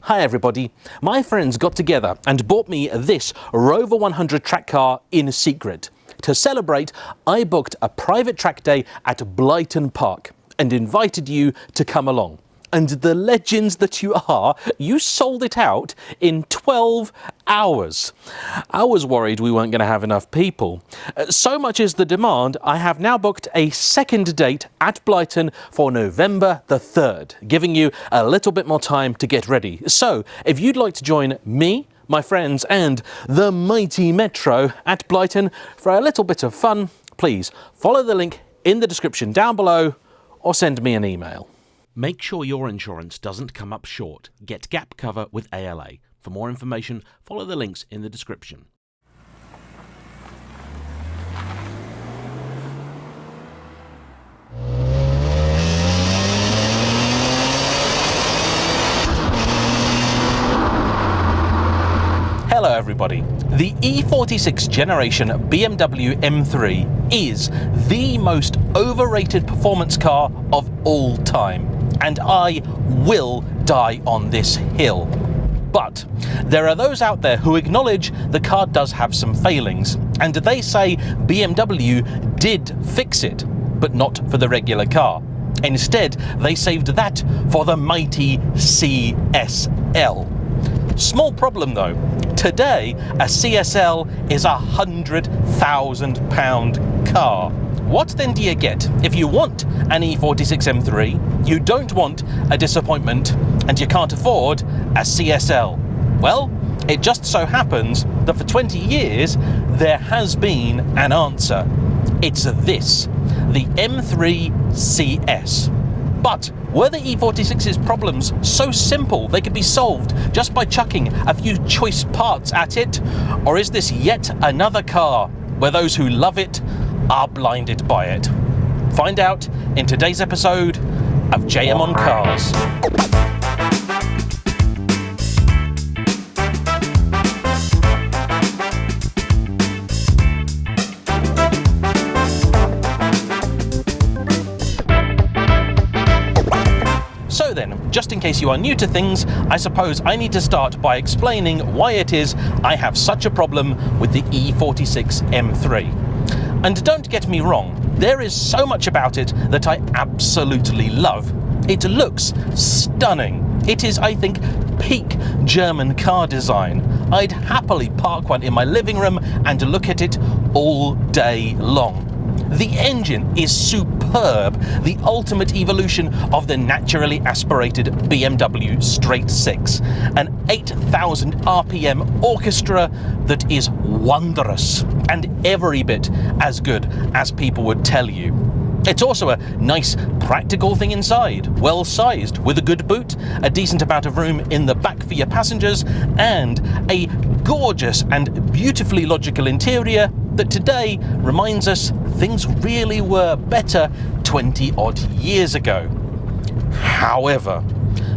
Hi everybody, my friends got together and bought me this Rover 100 track car in secret. To celebrate, I booked a private track day at Blyton Park and invited you to come along. And the legends that you are, you sold it out in 12 hours. I was worried we weren't going to have enough people. So much is the demand, I have now booked a second date at Blyton for November the 3rd, giving you a little bit more time to get ready. So, if you'd like to join me, my friends, and the mighty Metro at Blyton for a little bit of fun, please follow the link in the description down below or send me an email. Make sure your insurance doesn't come up short. Get gap cover with ALA. For more information, follow the links in the description. Hello everybody. The E46 generation BMW M3 is the most overrated performance car of all time. And I will die on this hill. But there are those out there who acknowledge the car does have some failings, and they say BMW did fix it, but not for the regular car. Instead, they saved that for the mighty CSL. Small problem though, today a CSL is £100,000 car. What then do you get? If you want an E46 M3, you don't want a disappointment, and you can't afford a CSL. Well, it just so happens that for 20 years there has been an answer. It's this, the M3 CS. But were the E46's problems so simple they could be solved just by chucking a few choice parts at it? Or is this yet another car where those who love it are blinded by it? Find out in today's episode of JayEmm on Cars. So then, just in case you are new to things, I suppose I need to start by explaining why it is I have such a problem with the E46 M3. And don't get me wrong, there is so much about it that I absolutely love. It looks stunning. It is, I think, peak German car design. I'd happily park one in my living room and look at it all day long. The engine is superb, the ultimate evolution of the naturally aspirated BMW straight six, an 8,000 RPM orchestra that is wondrous and every bit as good as people would tell you. It's also a nice practical thing inside, well sized, with a good boot, a decent amount of room in the back for your passengers, and a gorgeous and beautifully logical interior that today reminds us things really were better 20 odd years ago. However,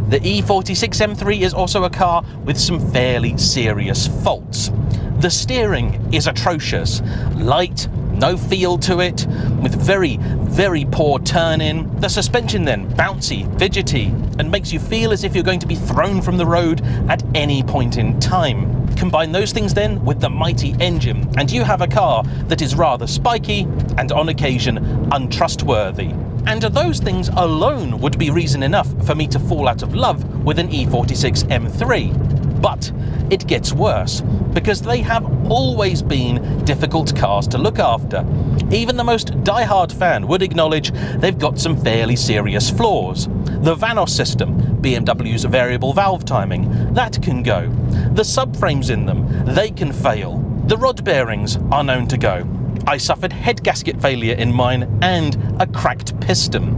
the E46 M3 is also a car with some fairly serious faults. The steering is atrocious, light, no feel to it, with very, very poor turn-in. The suspension then, bouncy, fidgety, and makes you feel as if you're going to be thrown from the road at any point in time. Combine those things then with the mighty engine, and you have a car that is rather spiky and on occasion untrustworthy. And those things alone would be reason enough for me to fall out of love with an E46 M3. But it gets worse, because they have always been difficult cars to look after. Even the most die-hard fan would acknowledge they've got some fairly serious flaws. The VANOS system, BMW's variable valve timing, that can go. The subframes in them, they can fail. The rod bearings are known to go. I suffered head gasket failure in mine and a cracked piston.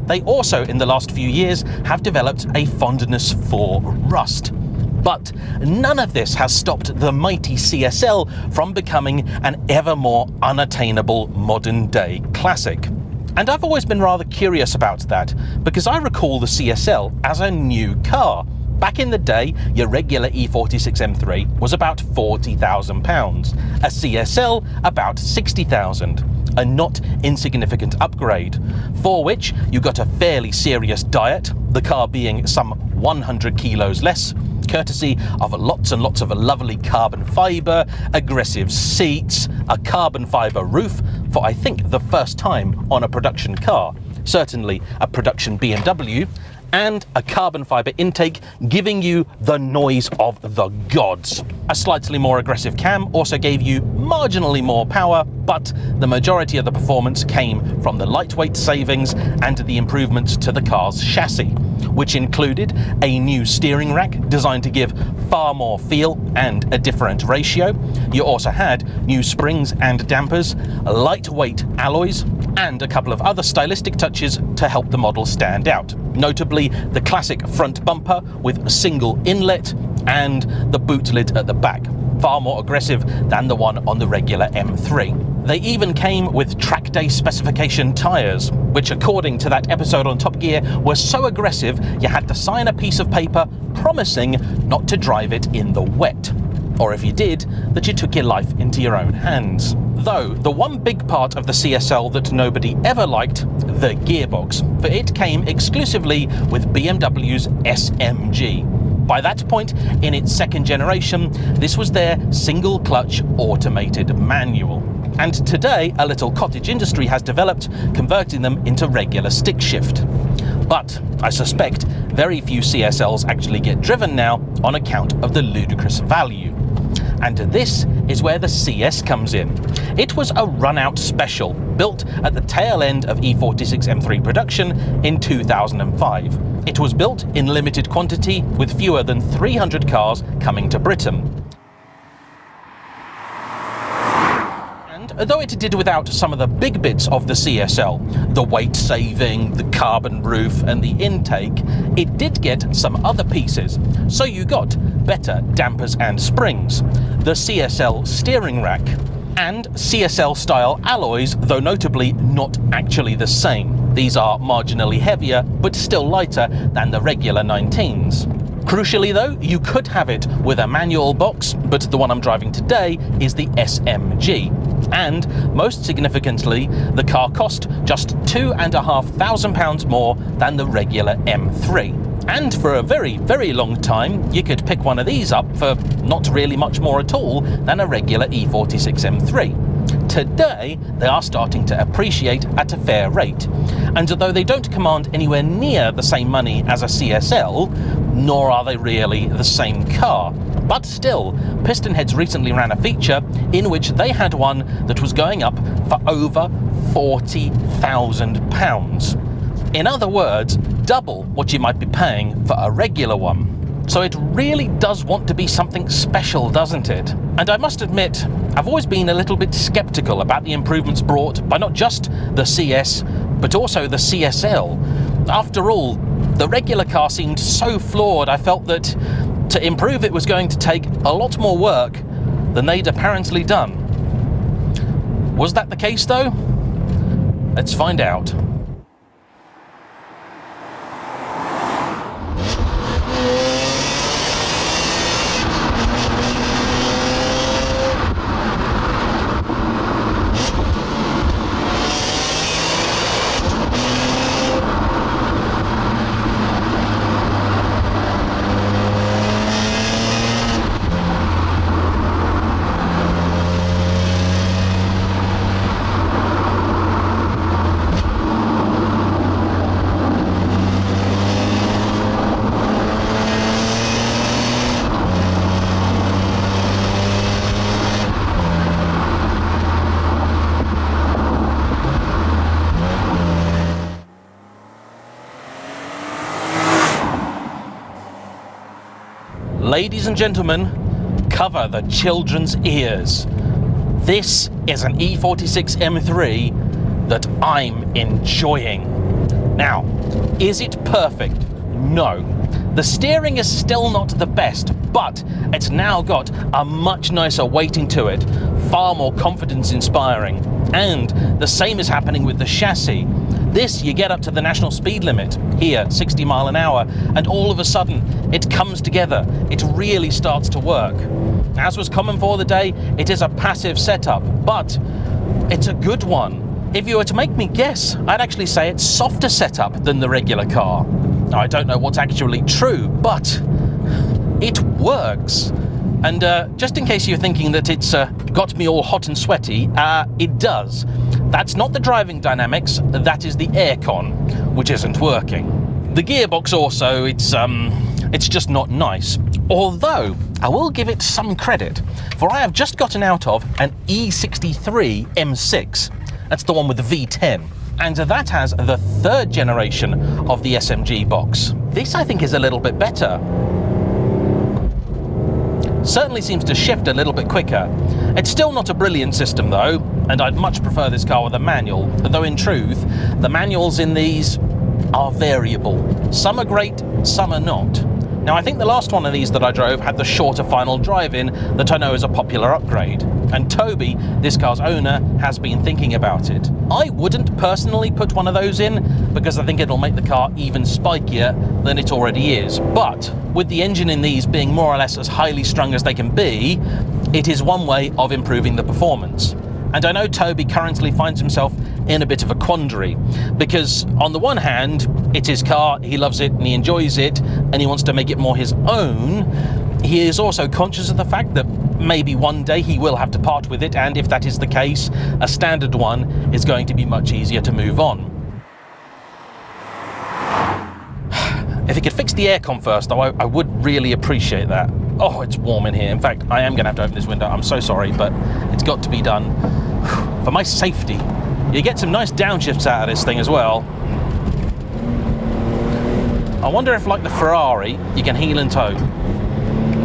They also, in the last few years, have developed a fondness for rust. But none of this has stopped the mighty CSL from becoming an ever more unattainable modern-day classic. And I've always been rather curious about that, because I recall the CSL as a new car. Back in the day, your regular E46 M3 was about £40,000, a CSL about £60,000, a not insignificant upgrade, for which you got a fairly serious diet, the car being some 100 kilos less, courtesy of lots and lots of lovely carbon fibre, aggressive seats, a carbon fibre roof for I think the first time on a production car, certainly a production BMW, and a carbon fibre intake giving you the noise of the gods. A slightly more aggressive cam also gave you marginally more power, but the majority of the performance came from the lightweight savings and the improvements to the car's chassis, which included a new steering rack designed to give far more feel and a different ratio. You also had new springs and dampers, lightweight alloys, and a couple of other stylistic touches to help the model stand out, notably the classic front bumper with a single inlet and the boot lid at the back, far more aggressive than the one on the regular M3. They even came with track day specification tyres, which according to that episode on Top Gear were so aggressive you had to sign a piece of paper promising not to drive it in the wet, or if you did, that you took your life into your own hands. Though the one big part of the CSL that nobody ever liked, the gearbox, for it came exclusively with BMW's SMG. By that point in its second generation, this was their single clutch automated manual. And today, a little cottage industry has developed, converting them into regular stick shift. But I suspect very few CSLs actually get driven now on account of the ludicrous value. And this is where the CS comes in. It was a run-out special, built at the tail end of E46 M3 production in 2005. It was built in limited quantity, with fewer than 300 cars coming to Britain. Though it did without some of the big bits of the CSL, the weight saving, the carbon roof and the intake, it did get some other pieces. So you got better dampers and springs, the CSL steering rack, and CSL style alloys, though notably not actually the same. These are marginally heavier but still lighter than the regular 19s. Crucially though, you could have it with a manual box, but the one I'm driving today is the SMG. And most significantly, the car cost just £2,500 more than the regular M3. And for a very, very long time, you could pick one of these up for not really much more at all than a regular E46 M3. Today, they are starting to appreciate at a fair rate, and although they don't command anywhere near the same money as a CSL, nor are they really the same car. But still, Pistonheads recently ran a feature in which they had one that was going up for over £40,000. In other words, double what you might be paying for a regular one. So it really does want to be something special, doesn't it? And I must admit, I've always been a little bit skeptical about the improvements brought by not just the CS, but also the CSL. After all, the regular car seemed so flawed, I felt that to improve it was going to take a lot more work than they'd apparently done. Was that the case though? Let's find out. Ladies and gentlemen, cover the children's ears. This is an E46 M3 that I'm enjoying. Now, is it perfect? No. The steering is still not the best, but it's now got a much nicer weighting to it, far more confidence inspiring. And the same is happening with the chassis. This, you get up to the national speed limit, here, 60 mile an hour, and all of a sudden, it comes together. It really starts to work. As was common for the day, it is a passive setup, but it's a good one. If you were to make me guess, I'd actually say it's softer setup than the regular car. Now, I don't know what's actually true, but it works. And just in case you're thinking that it's got me all hot and sweaty, it does. That's not the driving dynamics, that is the aircon, which isn't working. The gearbox also, it's just not nice. Although, I will give it some credit, for I have just gotten out of an E46 M3. That's the one with the V10. And that has the 3rd generation of the SMG box. This, I think, is a little bit better. Certainly seems to shift a little bit quicker. It's still not a brilliant system though, and I'd much prefer this car with a manual, though in truth, the manuals in these are variable. Some are great, some are not. Now, I think the last one of these that I drove had the shorter final drive-in that I know is a popular upgrade. And Toby, this car's owner, has been thinking about it. I wouldn't personally put one of those in, because I think it'll make the car even spikier than it already is. But with the engine in these being more or less as highly strung as they can be, it is one way of improving the performance. And I know Toby currently finds himself in a bit of a quandary, because on the one hand, it's his car, he loves it and he enjoys it, and he wants to make it more his own. He is also conscious of the fact that maybe one day he will have to part with it, and if that is the case, a standard one is going to be much easier to move on. If he could fix the aircon first, though, I would really appreciate that. Oh, it's warm in here. In fact, I am going to have to open this window. I'm so sorry, but it's got to be done. For my safety. You get some nice downshifts out of this thing as well. I wonder if, like the Ferrari, you can heel and toe.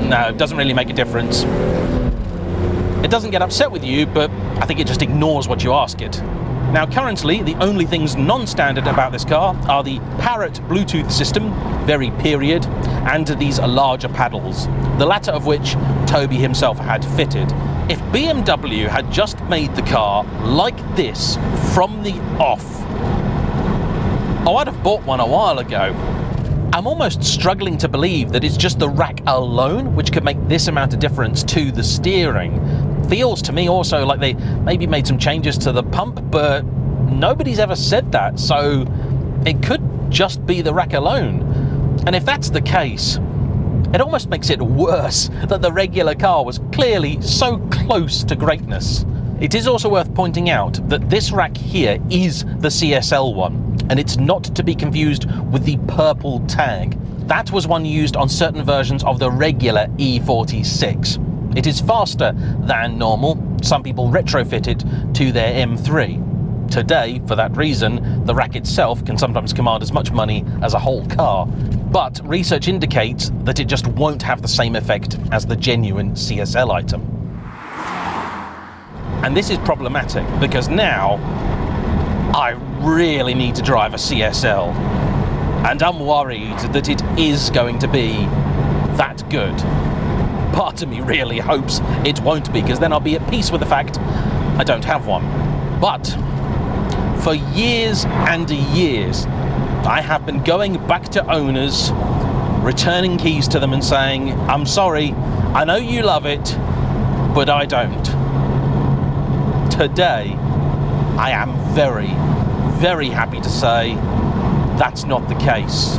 No, it doesn't really make a difference. It doesn't get upset with you, but I think it just ignores what you ask it. Now, currently, the only things non-standard about this car are the Parrot Bluetooth system, very period, and these larger paddles, the latter of which Toby himself had fitted. If BMW had just made the car like this from the off, oh, I'd have bought one a while ago. I'm almost struggling to believe that it's just the rack alone which could make this amount of difference to the steering. Feels to me also like they maybe made some changes to the pump, but nobody's ever said that, so it could just be the rack alone. And if that's the case, it almost makes it worse that the regular car was clearly so close to greatness. It is also worth pointing out that this rack here is the CSL one, and it's not to be confused with the purple tag. That was one used on certain versions of the regular E46. It is faster than normal. Some people retrofit it to their M3. Today, for that reason, the rack itself can sometimes command as much money as a whole car. But research indicates that it just won't have the same effect as the genuine CSL item. And this is problematic because now I really need to drive a CSL. And I'm worried that it is going to be that good. Part of me really hopes it won't be, because then I'll be at peace with the fact I don't have one. But for years and years, I have been going back to owners, returning keys to them and saying, I'm sorry, I know you love it, but I don't. Today, I am very, very happy to say that's not the case.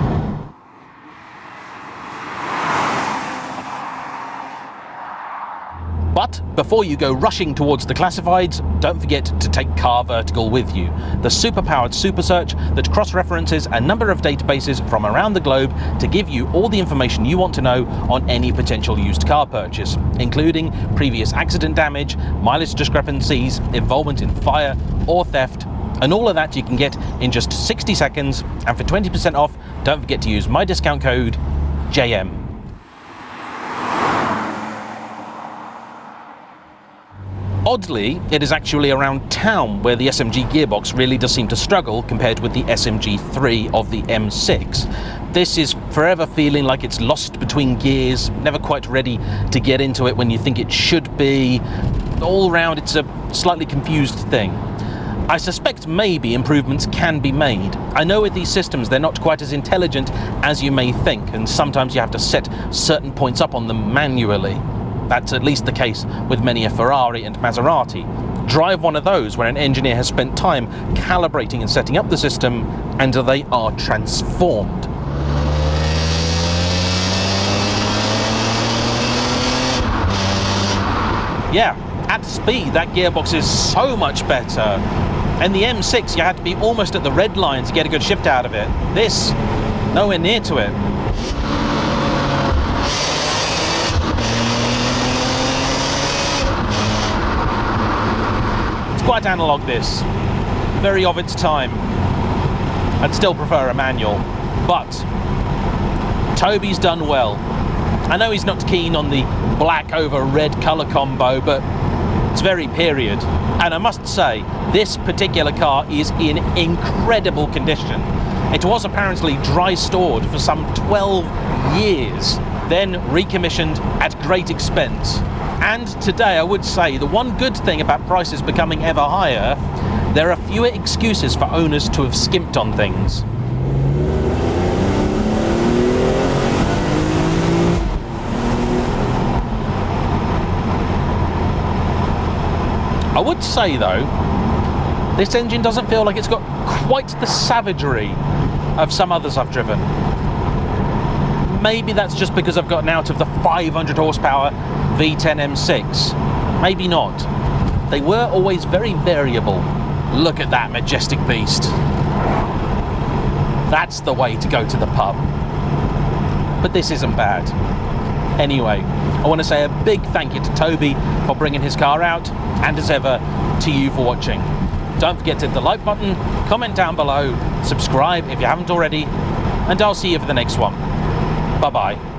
But before you go rushing towards the classifieds, don't forget to take CarVertical with you, the super-powered super search that cross-references a number of databases from around the globe to give you all the information you want to know on any potential used car purchase, including previous accident damage, mileage discrepancies, involvement in fire or theft, and all of that you can get in just 60 seconds, and for 20% off, don't forget to use my discount code JayEmm. Oddly, it is actually around town where the SMG gearbox really does seem to struggle compared with the SMG3 of the M6. This is forever feeling like it's lost between gears, never quite ready to get into it when you think it should be. All round, it's a slightly confused thing. I suspect maybe improvements can be made. I know with these systems they're not quite as intelligent as you may think, and sometimes you have to set certain points up on them manually. That's at least the case with many a Ferrari and Maserati. Drive one of those where an engineer has spent time calibrating and setting up the system, and they are transformed. Yeah, at speed that gearbox is so much better. And the M6 you had to be almost at the red line to get a good shift out of it. This, nowhere near to it. Quite analog, this, very of its time. I'd still prefer a manual, but Toby's done well. I know he's not keen on the black over red colour combo, but it's very period. And I must say, this particular car is in incredible condition. It was apparently dry stored for some 12 years, then recommissioned at great expense. And today I would say the one good thing about prices becoming ever higher, there are fewer excuses for owners to have skimped on things. I would say though, this engine doesn't feel like it's got quite the savagery of some others I've driven. Maybe that's just because I've gotten out of the 500 horsepower V10 M6. Maybe not. They were always very variable. Look at that majestic beast. That's the way to go to the pub. But this isn't bad. Anyway, I want to say a big thank you to Toby for bringing his car out, and as ever, to you for watching. Don't forget to hit the like button, comment down below, subscribe if you haven't already, and I'll see you for the next one. Bye-bye.